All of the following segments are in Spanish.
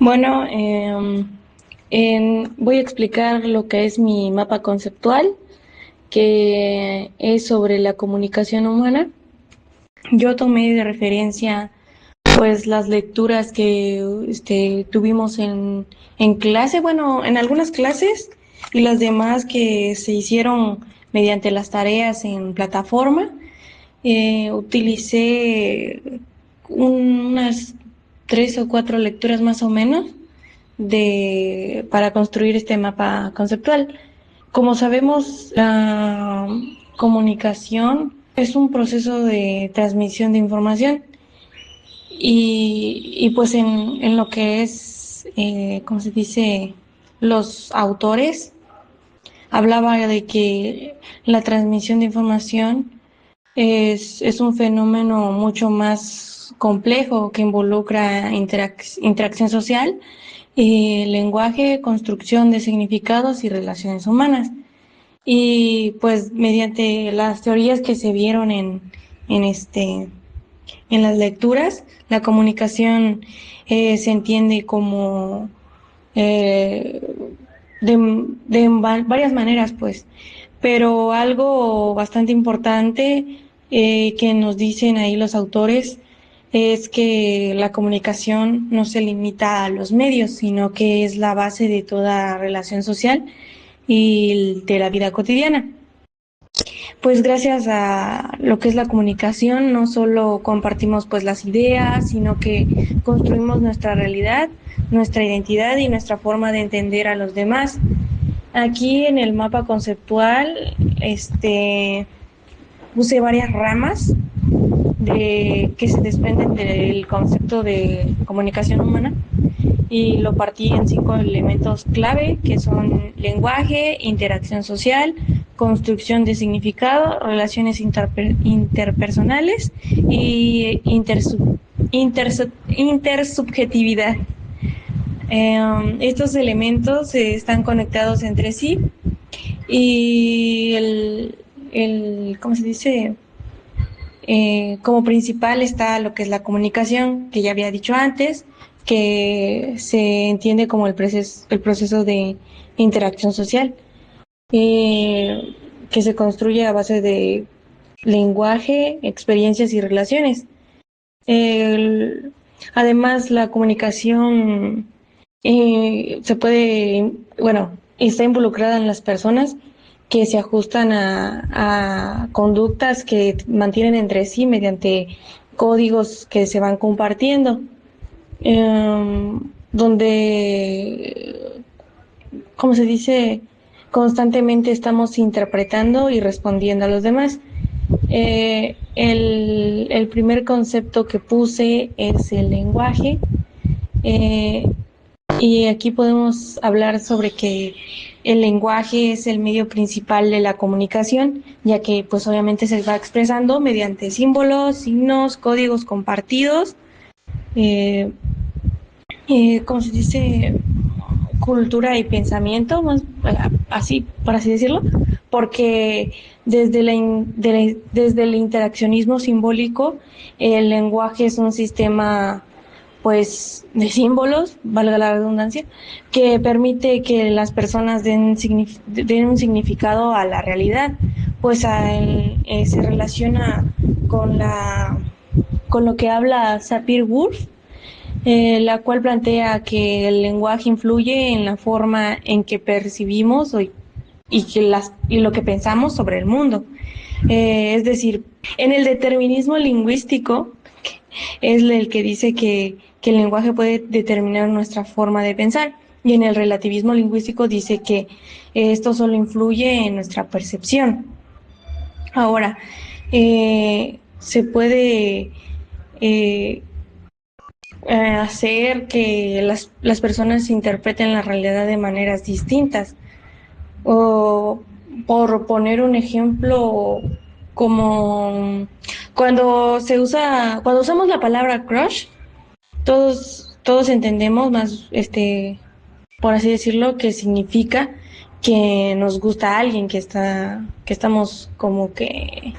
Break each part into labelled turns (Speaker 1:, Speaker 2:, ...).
Speaker 1: Bueno, voy a explicar lo que es mi mapa conceptual, que es sobre la comunicación humana. Yo tomé de referencia pues las lecturas que tuvimos en clase, bueno, en algunas clases y las demás que se hicieron mediante las tareas en plataforma. Utilicé unas 3 o 4 lecturas más o menos para construir este mapa conceptual. Como sabemos, la comunicación es un proceso de transmisión de información y pues en lo que es, ¿cómo se dice? Los autores hablaba de que la transmisión de información es un fenómeno mucho más complejo que involucra interacción social, lenguaje, construcción de significados y relaciones humanas. Y pues mediante las teorías que se vieron en las lecturas, la comunicación se entiende como eh, varias maneras, pues, pero algo bastante importante que nos dicen ahí los autores es que la comunicación no se limita a los medios, sino que es la base de toda relación social y de la vida cotidiana. Pues gracias a lo que es la comunicación, no solo compartimos pues las ideas, sino que construimos nuestra realidad, nuestra identidad y nuestra forma de entender a los demás. Aquí en el mapa conceptual, puse varias ramas que se desprenden del concepto de comunicación humana y lo partí en 5 elementos clave que son lenguaje, interacción social, construcción de significado, relaciones interpersonales y intersubjetividad. Estos elementos están conectados entre sí y ¿cómo se dice? Como principal está lo que es la comunicación, que ya había dicho antes, que se entiende como el proceso de interacción social, que se construye a base de lenguaje, experiencias y relaciones. El- Además, la comunicación bueno, está involucrada en las personas que se ajustan a conductas que mantienen entre sí mediante códigos que se van compartiendo, donde, como se dice, constantemente estamos interpretando y respondiendo a los demás. El primer concepto que puse es el lenguaje. eh, y aquí podemos hablar sobre que el lenguaje es el medio principal de la comunicación, ya que pues obviamente se va expresando mediante símbolos, signos, códigos compartidos, eh, ¿cómo se dice? Cultura y pensamiento, más así, por así decirlo, porque desde el interaccionismo simbólico, el lenguaje es un sistema pues de símbolos, valga la redundancia, que permite que las personas den un significado a la realidad, pues se relaciona con con lo que habla Sapir-Whorf, la cual plantea que el lenguaje influye en la forma en que percibimos y lo que pensamos sobre el mundo. Es decir, en el determinismo lingüístico es el que dice que el lenguaje puede determinar nuestra forma de pensar, y en el relativismo lingüístico dice que esto solo influye en nuestra percepción. Ahora, se puede eh, hacer que las personas interpreten la realidad de maneras distintas. O por poner un ejemplo, como cuando usamos la palabra crush, todos entendemos más, por así decirlo, que significa que nos gusta a alguien, que estamos como que,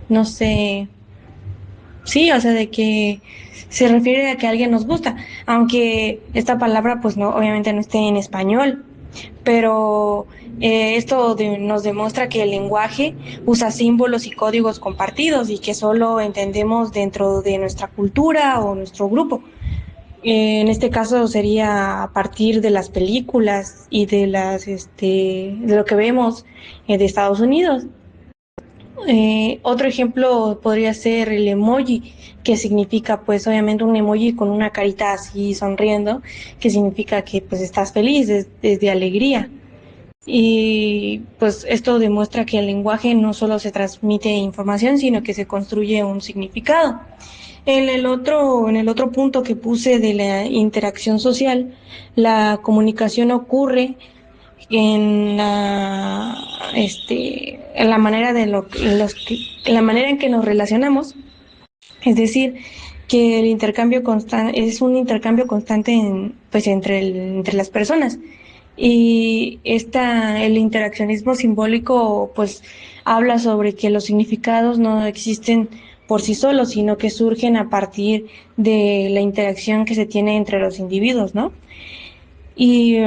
Speaker 1: no sé, sí, o sea, de que se refiere a que alguien nos gusta, aunque esta palabra pues no, obviamente no esté en español, pero nos demuestra que el lenguaje usa símbolos y códigos compartidos y que solo entendemos dentro de nuestra cultura o nuestro grupo. En este caso sería a partir de las películas y de lo que vemos de Estados Unidos. Otro ejemplo podría ser el emoji, que significa pues obviamente un emoji con una carita así sonriendo, que significa que pues estás feliz, es de alegría. Y pues esto demuestra que el lenguaje no solo se transmite información, sino que se construye un significado. En el otro punto que puse de la interacción social, la comunicación ocurre en la manera en la manera en que nos relacionamos, es decir, que el intercambio constante es un intercambio constante pues entre las personas. Y el interaccionismo simbólico pues habla sobre que los significados no existen por sí solos, sino que surgen a partir de la interacción que se tiene entre los individuos, ¿no? Y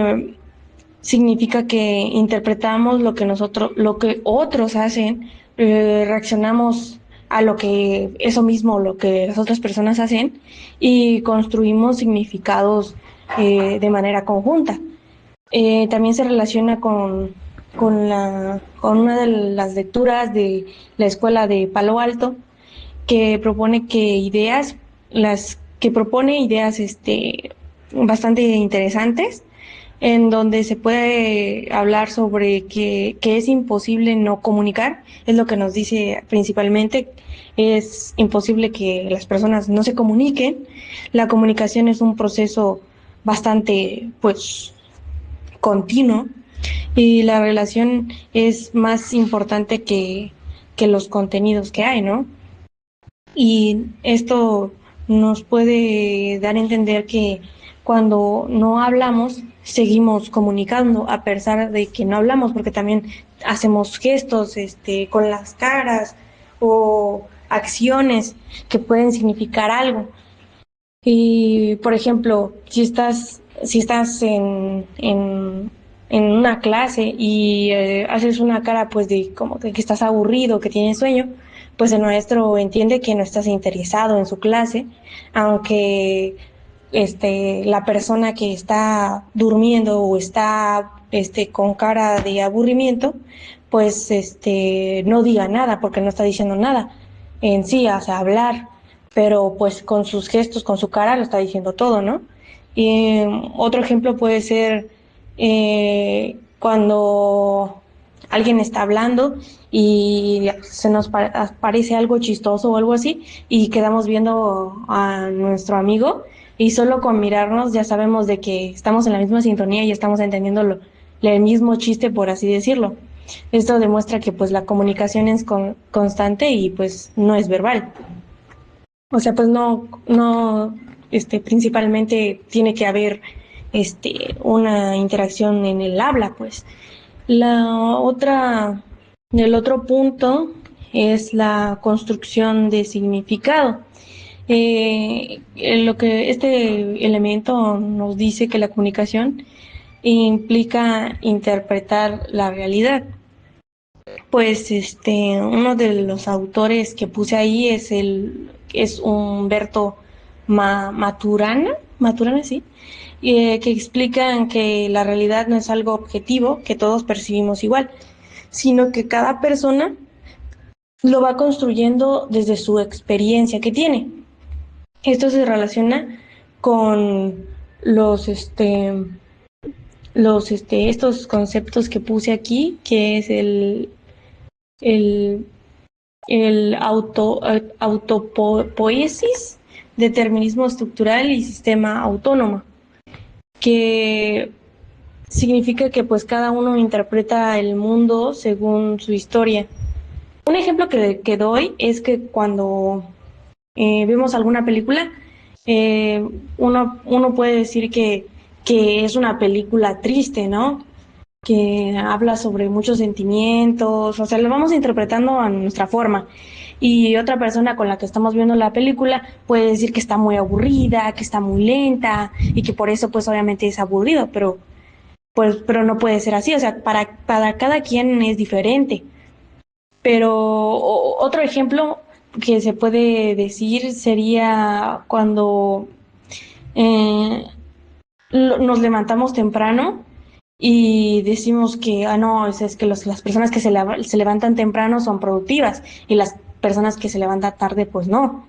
Speaker 1: significa que interpretamos lo que otros hacen, reaccionamos a lo que eso mismo, lo que las otras personas hacen y construimos significados de manera conjunta. También se relaciona con una de las lecturas de la escuela de Palo Alto, que propone que propone ideas bastante interesantes, en donde se puede hablar sobre que es imposible no comunicar, es lo que nos dice principalmente, es imposible que las personas no se comuniquen. La comunicación es un proceso bastante, pues, continuo, y la relación es más importante que los contenidos que hay, ¿no? Y esto nos puede dar a entender que cuando no hablamos, seguimos comunicando a pesar de que no hablamos, porque también hacemos gestos con las caras o acciones que pueden significar algo. Y, por ejemplo, si estás en una clase y haces una cara pues de como de que estás aburrido, que tienes sueño, pues el maestro entiende que no estás interesado en su clase, aunque la persona que está durmiendo o está con cara de aburrimiento, pues no diga nada porque no está diciendo nada en sí, o sea, hablar, pero pues con sus gestos, con su cara lo está diciendo todo, ¿no? Y otro ejemplo puede ser cuando alguien está hablando y parece algo chistoso o algo así y quedamos viendo a nuestro amigo y solo con mirarnos ya sabemos de que estamos en la misma sintonía y estamos entendiendo el mismo chiste, por así decirlo. Esto demuestra que pues la comunicación es constante y pues no es verbal. O sea, pues principalmente tiene que haber, una interacción en el habla, pues. La otra, el otro punto es la construcción de significado. Lo que este elemento nos dice que la comunicación implica interpretar la realidad. Pues uno de los autores que puse ahí es Humberto Maturana, sí, que explican que la realidad no es algo objetivo que todos percibimos igual, sino que cada persona lo va construyendo desde su experiencia que tiene. Esto se relaciona con los estos conceptos que puse aquí, que es el, el autopoiesis, determinismo estructural y sistema autónomo, que significa que pues cada uno interpreta el mundo según su historia. Un ejemplo que doy es que cuando vemos alguna película, uno puede decir que es una película triste, ¿no? que habla sobre muchos sentimientos, o sea, lo vamos interpretando a nuestra forma. Y otra persona con la que estamos viendo la película puede decir que está muy aburrida, que está muy lenta y que por eso pues obviamente es aburrido, pero pero no puede ser así, o sea, para cada quien es diferente. Pero otro ejemplo que se puede decir sería cuando eh, nos levantamos temprano y decimos que, ah, no, es que las personas que se levantan temprano son productivas y las personas que se levantan tarde, pues no.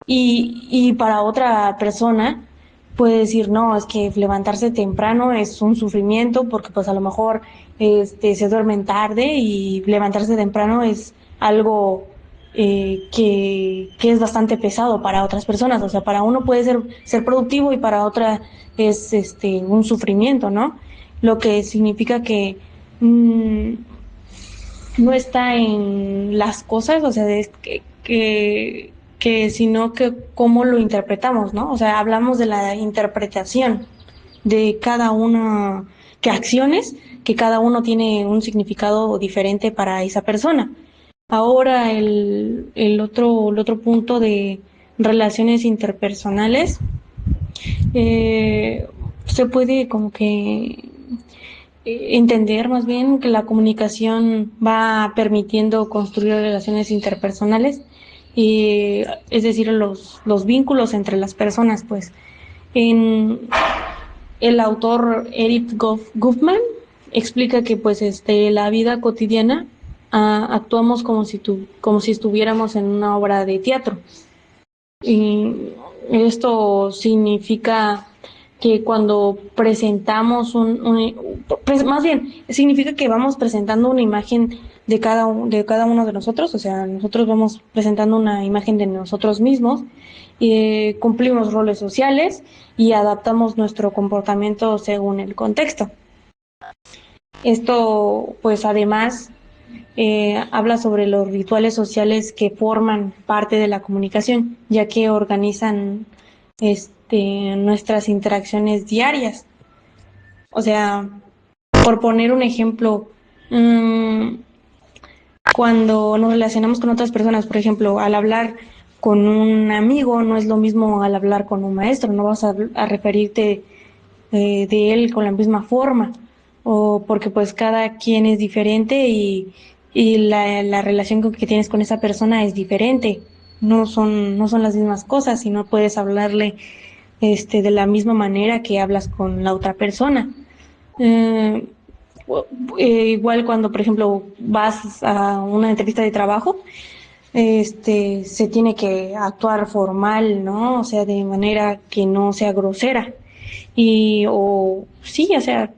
Speaker 1: Y para otra persona puede decir, no, es que levantarse temprano es un sufrimiento porque pues a lo mejor se duermen tarde y levantarse temprano es algo que es bastante pesado para otras personas. O sea, para uno puede ser productivo y para otra es un sufrimiento, ¿no? Lo que significa que mmm, no está en las cosas, o sea, es que sino que cómo lo interpretamos, ¿no? O sea, hablamos de la interpretación de cada uno, que acciones, que cada uno tiene un significado diferente para esa persona. Ahora el otro punto de relaciones interpersonales, se puede como que entender más bien que la comunicación va permitiendo construir relaciones interpersonales, y, es decir, los vínculos entre las personas, pues. En, el autor Eric Goffman explica que pues la vida cotidiana actuamos como si estuviéramos en una obra de teatro. Y esto significa que cuando presentamos más bien, significa que vamos presentando una imagen de cada uno de nosotros, o sea, nosotros vamos presentando una imagen de nosotros mismos, y cumplimos roles sociales y adaptamos nuestro comportamiento según el contexto. Esto, pues además, habla sobre los rituales sociales que forman parte de la comunicación, ya que organizan nuestras interacciones diarias. O sea, por poner un ejemplo, mmm, cuando nos relacionamos con otras personas, por ejemplo, al hablar con un amigo no es lo mismo al hablar con un maestro, no vas a referirte de él con la misma forma, o porque pues cada quien es diferente y la relación que tienes con esa persona es diferente, no son las mismas cosas y no puedes hablarle de la misma manera que hablas con la otra persona. Eh, Igual cuando, por ejemplo, vas a una entrevista de trabajo, se tiene que actuar formal, ¿no? O sea, de manera que no sea grosera. Y, o sí, o sea,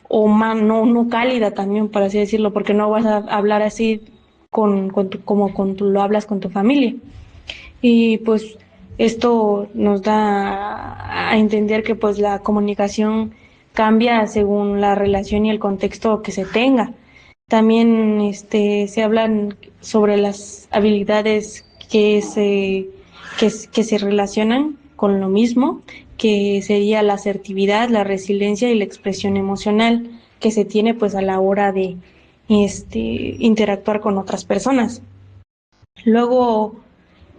Speaker 1: no cálida también, por así decirlo, porque no vas a hablar así como lo hablas con tu familia. Y pues esto nos da a entender que pues la comunicación cambia según la relación y el contexto que se tenga. También se hablan sobre las habilidades que se relacionan con lo mismo, que sería la asertividad, la resiliencia y la expresión emocional que se tiene pues a la hora de interactuar con otras personas. Luego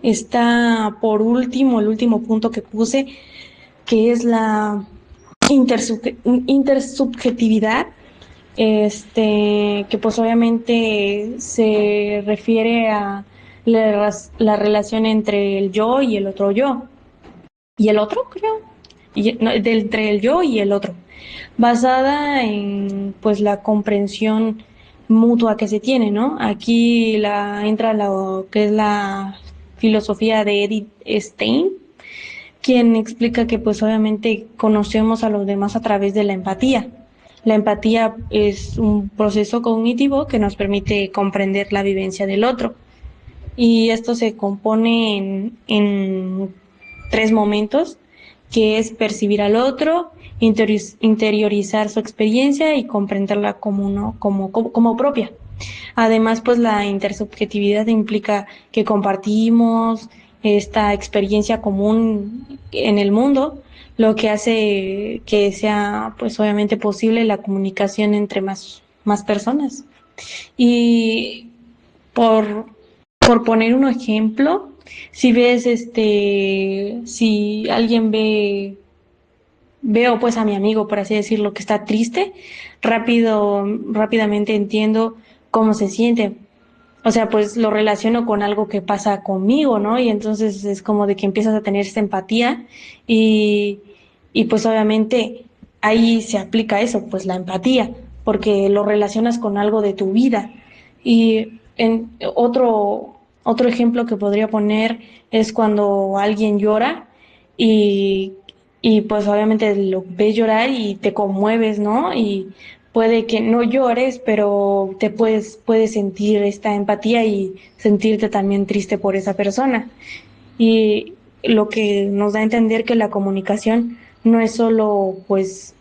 Speaker 1: está por último, el último punto que puse, que es la intersubjetividad, que pues obviamente se refiere a la relación entre el yo y el otro yo. Y el otro, creo. No, entre el yo y el otro. Basada en pues la comprensión mutua que se tiene, ¿no? Aquí entra lo que es la filosofía de Edith Stein, quien explica que pues obviamente conocemos a los demás a través de la empatía. La empatía es un proceso cognitivo que nos permite comprender la vivencia del otro. Y esto se compone en tres momentos, que es percibir al otro, interiorizar su experiencia y comprenderla como propia. Además, pues la intersubjetividad implica que compartimos esta experiencia común en el mundo, lo que hace que sea, pues obviamente posible la comunicación entre más personas. Y por, por poner un ejemplo, si ves, si alguien veo pues a mi amigo, por así decirlo, que está triste, rápidamente entiendo cómo se siente. O sea, pues lo relaciono con algo que pasa conmigo, ¿no? Y entonces es como de que empiezas a tener esta empatía y, y pues obviamente ahí se aplica eso, pues la empatía, porque lo relacionas con algo de tu vida. Y en otro ejemplo que podría poner es cuando alguien llora y, y pues obviamente lo ves llorar y te conmueves, ¿no? Y puede que no llores, pero puedes sentir esta empatía y sentirte también triste por esa persona. Y lo que nos da a entender que la comunicación no es solo, pues,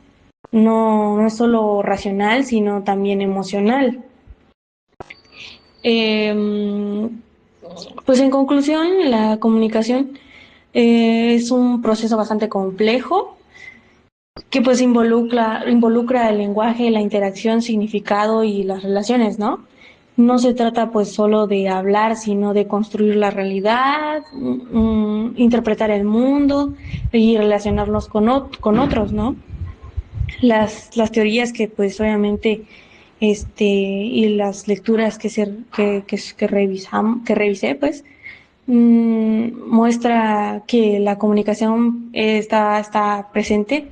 Speaker 1: no es solo racional, sino también emocional. Eh, pues en conclusión, la comunicación es un proceso bastante complejo que pues involucra el lenguaje, la interacción, significado y las relaciones, ¿no? No se trata pues solo de hablar, sino de construir la realidad, interpretar el mundo y relacionarnos con otros, ¿no? Las teorías que pues obviamente y las lecturas que revisé pues muestra que la comunicación está presente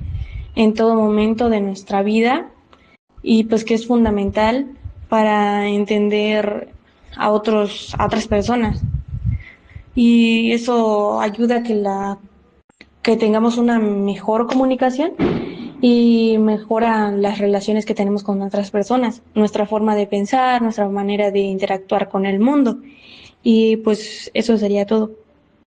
Speaker 1: en todo momento de nuestra vida y pues que es fundamental para entender a otras personas. Y eso ayuda a que tengamos una mejor comunicación y mejora las relaciones que tenemos con otras personas, nuestra forma de pensar, nuestra manera de interactuar con el mundo. Y pues eso sería todo.